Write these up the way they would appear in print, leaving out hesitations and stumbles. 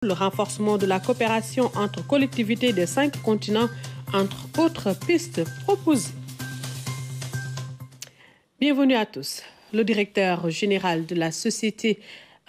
Le renforcement de la coopération entre collectivités des 5 continents, entre autres pistes proposées. Bienvenue à tous. Le directeur général de la Société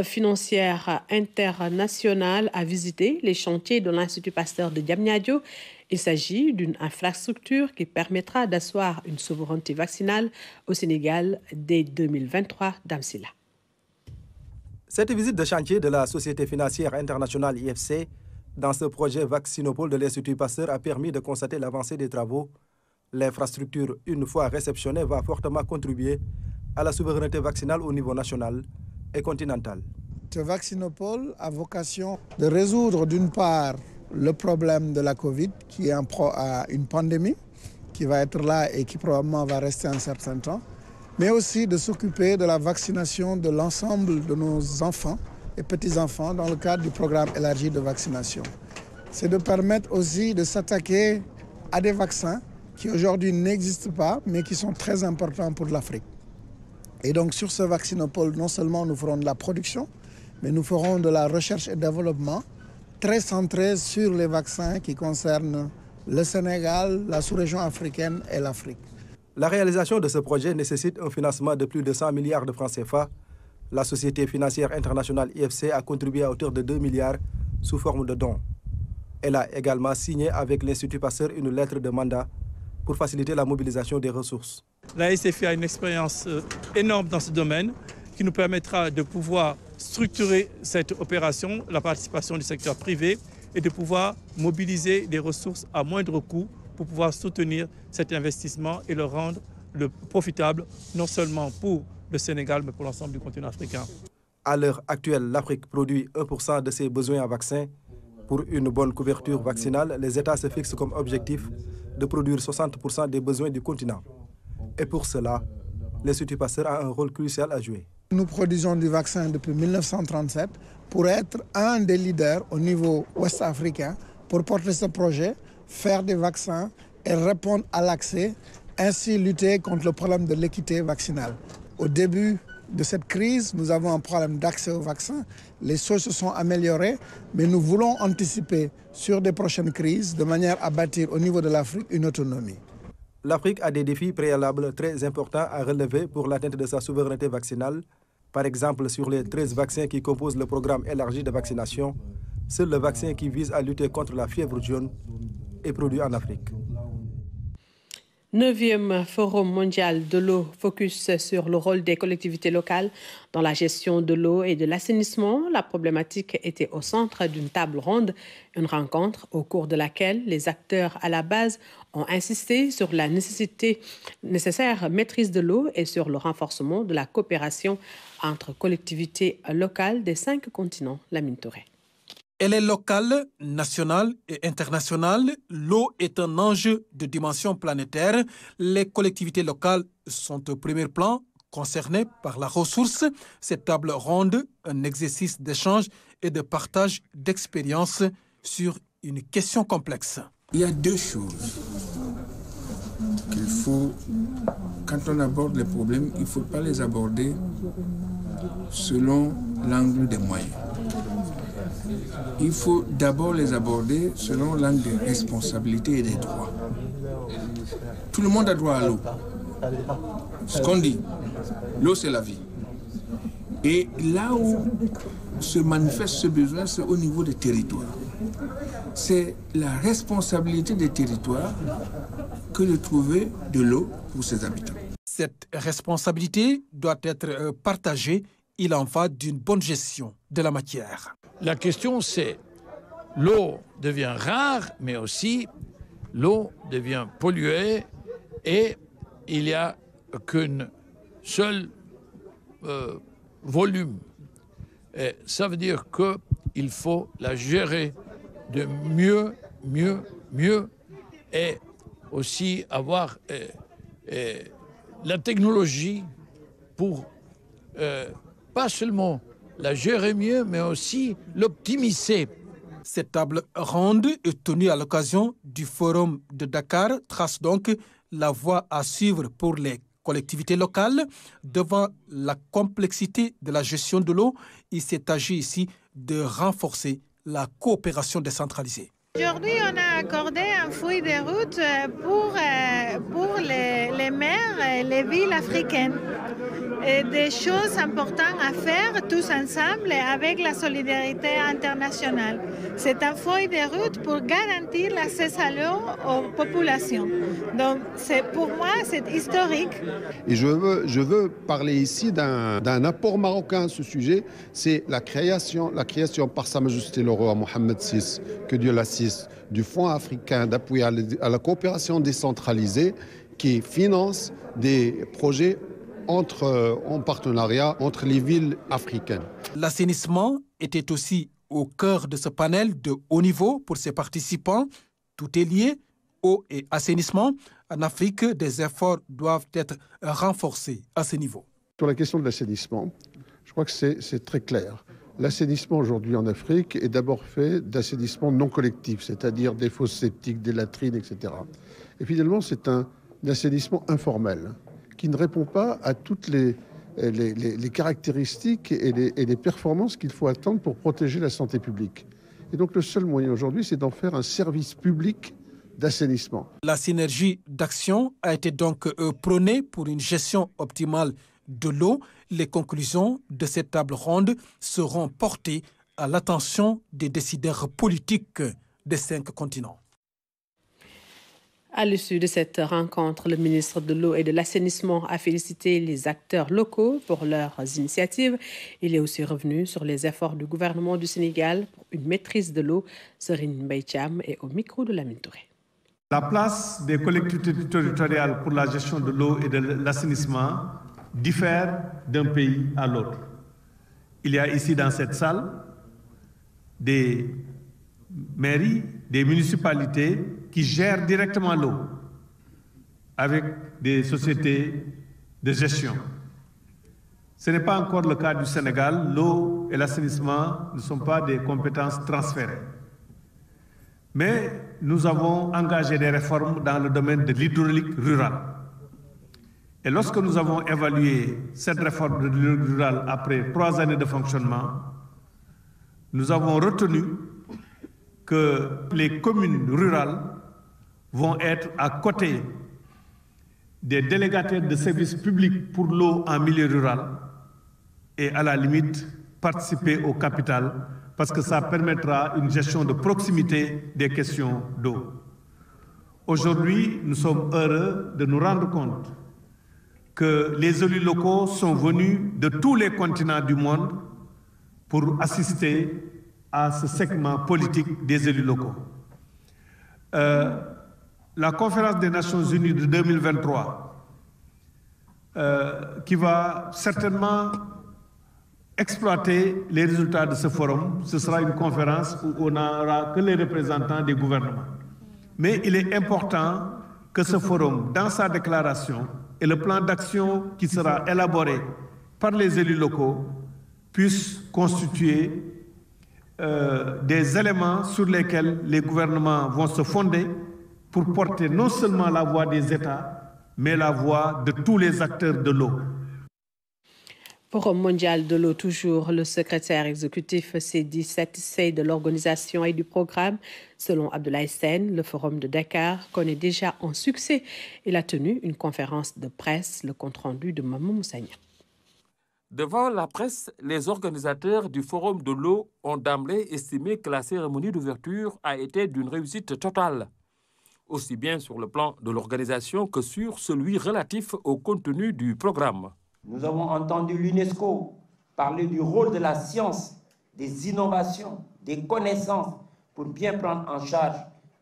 financière internationale a visité les chantiers de l'Institut Pasteur de Diamniadio. Il s'agit d'une infrastructure qui permettra d'asseoir une souveraineté vaccinale au Sénégal dès 2023. Damsila. Cette visite de chantier de la Société financière internationale IFC dans ce projet vaccinopole de l'Institut Pasteur a permis de constater l'avancée des travaux. L'infrastructure, une fois réceptionnée, va fortement contribuer à la souveraineté vaccinale au niveau national et continental. Ce vaccinopole a vocation de résoudre d'une part le problème de la Covid, qui est une pandémie qui va être là et qui probablement va rester un certain temps, mais aussi de s'occuper de la vaccination de l'ensemble de nos enfants et petits-enfants dans le cadre du programme élargi de vaccination. C'est de permettre aussi de s'attaquer à des vaccins qui aujourd'hui n'existent pas, mais qui sont très importants pour l'Afrique. Et donc sur ce vaccinopole, non seulement nous ferons de la production, mais nous ferons de la recherche et développement très centré sur les vaccins qui concernent le Sénégal, la sous-région africaine et l'Afrique. La réalisation de ce projet nécessite un financement de plus de 100 milliards de francs CFA. La Société financière internationale IFC a contribué à hauteur de 2 milliards sous forme de dons. Elle a également signé avec l'Institut Pasteur une lettre de mandat pour faciliter la mobilisation des ressources. La SFI a une expérience énorme dans ce domaine qui nous permettra de pouvoir structurer cette opération, la participation du secteur privé et de pouvoir mobiliser des ressources à moindre coût pour pouvoir soutenir cet investissement et le rendre profitable non seulement pour le Sénégal mais pour l'ensemble du continent africain. À l'heure actuelle, l'Afrique produit 1% de ses besoins en vaccins. Pour une bonne couverture vaccinale, les États se fixent comme objectif de produire 60% des besoins du continent. Et pour cela, l'Institut Pasteur a un rôle crucial à jouer. Nous produisons du vaccin depuis 1937 pour être un des leaders au niveau ouest-africain pour porter ce projet, faire des vaccins et répondre à l'accès, ainsi lutter contre le problème de l'équité vaccinale. Au début de cette crise, nous avons un problème d'accès aux vaccins. Les choses se sont améliorées, mais nous voulons anticiper sur des prochaines crises de manière à bâtir au niveau de l'Afrique une autonomie. L'Afrique a des défis préalables très importants à relever pour l'atteinte de sa souveraineté vaccinale. Par exemple, sur les 13 vaccins qui composent le programme élargi de vaccination, seul le vaccin qui vise à lutter contre la fièvre jaune est produit en Afrique. 9e Forum mondial de l'eau focus sur le rôle des collectivités locales dans la gestion de l'eau et de l'assainissement. La problématique était au centre d'une table ronde, une rencontre au cours de laquelle les acteurs à la base ont insisté sur la nécessaire maîtrise de l'eau et sur le renforcement de la coopération entre collectivités locales des 5 continents. Lamine Touré. Elle est locale, nationale et internationale. L'eau est un enjeu de dimension planétaire. Les collectivités locales sont au premier plan, concernées par la ressource. Cette table ronde, un exercice d'échange et de partage d'expériences sur une question complexe. Il y a 2 choses qu'il faut, quand on aborde les problèmes, il ne faut pas les aborder selon l'angle des moyens. Il faut d'abord les aborder selon l'angle des responsabilités et des droits. Tout le monde a droit à l'eau. Ce qu'on dit, l'eau c'est la vie. Et là où se manifeste ce besoin, c'est au niveau des territoires. C'est la responsabilité des territoires que de trouver de l'eau pour ses habitants. Cette responsabilité doit être partagée. Il en va d'une bonne gestion de la matière. La question c'est, l'eau devient rare, mais aussi l'eau devient polluée et il n'y a qu'un seul volume. Et ça veut dire qu'il faut la gérer de mieux et aussi avoir la technologie pour pas seulement la gérer mieux, mais aussi l'optimiser. Cette table ronde est tenue à l'occasion du Forum de Dakar, trace donc la voie à suivre pour les collectivités locales. Devant la complexité de la gestion de l'eau, il s'est agi ici de renforcer la coopération décentralisée. Aujourd'hui, on a accordé un feuille de route pour les maires et les villes africaines. Et des choses importantes à faire tous ensemble avec la solidarité internationale. C'est un feuille de route pour garantir l'accès à l'eau aux populations. Donc, pour moi, c'est historique. Et je veux parler ici d'un apport marocain à ce sujet, c'est la création par Sa Majesté le roi Mohamed VI, que Dieu l'assiste, du Fonds africain d'appui à la coopération décentralisée qui finance des projets en partenariat entre les villes africaines. L'assainissement était aussi au cœur de ce panel de haut niveau pour ses participants. Tout est lié, eau et assainissement. En Afrique, des efforts doivent être renforcés à ce niveau. Sur la question de l'assainissement, je crois que c'est très clair. L'assainissement aujourd'hui en Afrique est d'abord fait d'assainissement non collectif, c'est-à-dire des fosses septiques, des latrines, etc. Et finalement, c'est un assainissement informel qui ne répond pas à toutes les caractéristiques et les performances qu'il faut attendre pour protéger la santé publique. Et donc le seul moyen aujourd'hui, c'est d'en faire un service public d'assainissement. La synergie d'action a été donc prônée pour une gestion optimale de l'eau. Les conclusions de cette table ronde seront portées à l'attention des décideurs politiques des 5 continents. À l'issue de cette rencontre, le ministre de l'Eau et de l'Assainissement a félicité les acteurs locaux pour leurs initiatives. Il est aussi revenu sur les efforts du gouvernement du Sénégal pour une maîtrise de l'eau. Serine Mbaye Thiam est au micro de Lamine Touré. La place des collectivités territoriales pour la gestion de l'eau et de l'assainissement diffère d'un pays à l'autre. Il y a ici dans cette salle des mairies, des municipalités qui gèrent directement l'eau avec des sociétés de gestion. Ce n'est pas encore le cas du Sénégal. L'eau et l'assainissement ne sont pas des compétences transférées. Mais nous avons engagé des réformes dans le domaine de l'hydraulique rurale. Et lorsque nous avons évalué cette réforme de l'hydraulique rurale après 3 années de fonctionnement, nous avons retenu que les communes rurales vont être à côté des délégataires de services publics pour l'eau en milieu rural et à la limite participer au capital parce que ça permettra une gestion de proximité des questions d'eau. Aujourd'hui, nous sommes heureux de nous rendre compte que les élus locaux sont venus de tous les continents du monde pour assister à ce segment politique des élus locaux. La conférence des Nations Unies de 2023, qui va certainement exploiter les résultats de ce forum, ce sera une conférence où on n'aura que les représentants des gouvernements. Mais il est important que ce forum, dans sa déclaration et le plan d'action qui sera élaboré par les élus locaux, puisse constituer des éléments sur lesquels les gouvernements vont se fonder pour porter non seulement la voix des États, mais la voix de tous les acteurs de l'eau. Forum mondial de l'eau toujours, le secrétaire exécutif s'est dit satisfait de l'organisation et du programme. Selon Abdoulaye Sène, le forum de Dakar connaît déjà un succès. Il a tenu une conférence de presse, le compte-rendu de Maman Moussagna. Devant la presse, les organisateurs du Forum de l'eau ont d'emblée estimé que la cérémonie d'ouverture a été d'une réussite totale, aussi bien sur le plan de l'organisation que sur celui relatif au contenu du programme. Nous avons entendu l'UNESCO parler du rôle de la science, des innovations, des connaissances pour bien prendre en charge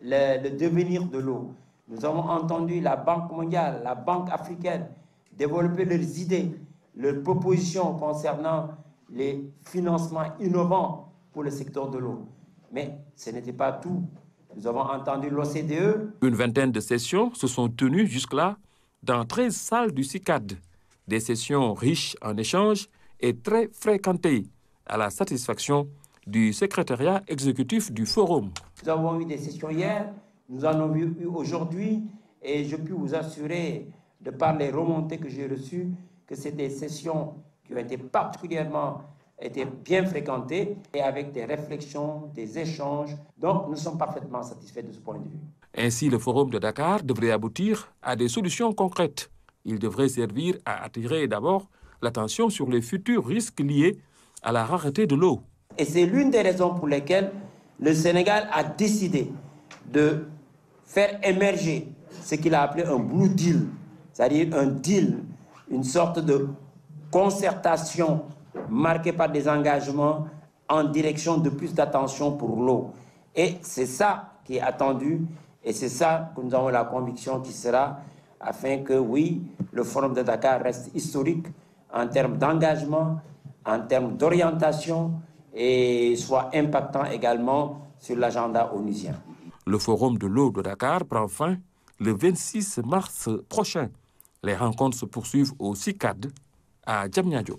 le devenir de l'eau. Nous avons entendu la Banque mondiale, la Banque africaine développer leurs idées, leurs propositions concernant les financements innovants pour le secteur de l'eau. Mais ce n'était pas tout. Nous avons entendu l'OCDE. Une vingtaine de sessions se sont tenues jusque-là dans 13 salles du CICAD. Des sessions riches en échanges et très fréquentées, à la satisfaction du secrétariat exécutif du Forum. Nous avons eu des sessions hier, nous en avons eu aujourd'hui, et je peux vous assurer, de par les remontées que j'ai reçues, que c'est des sessions qui ont été particulièrement été bien fréquentée et avec des réflexions, des échanges. Donc, nous sommes parfaitement satisfaits de ce point de vue. Ainsi, le Forum de Dakar devrait aboutir à des solutions concrètes. Il devrait servir à attirer d'abord l'attention sur les futurs risques liés à la rareté de l'eau. Et c'est l'une des raisons pour lesquelles le Sénégal a décidé de faire émerger ce qu'il a appelé un Blue Deal, c'est-à-dire un deal, une sorte de concertation marquée par des engagements en direction de plus d'attention pour l'eau. Et c'est ça qui est attendu et c'est ça que nous avons la conviction qui sera afin que, oui, le Forum de Dakar reste historique en termes d'engagement, en termes d'orientation et soit impactant également sur l'agenda onusien. Le Forum de l'eau de Dakar prend fin le 26 mars prochain. Les rencontres se poursuivent au CICAD à Diamniadio.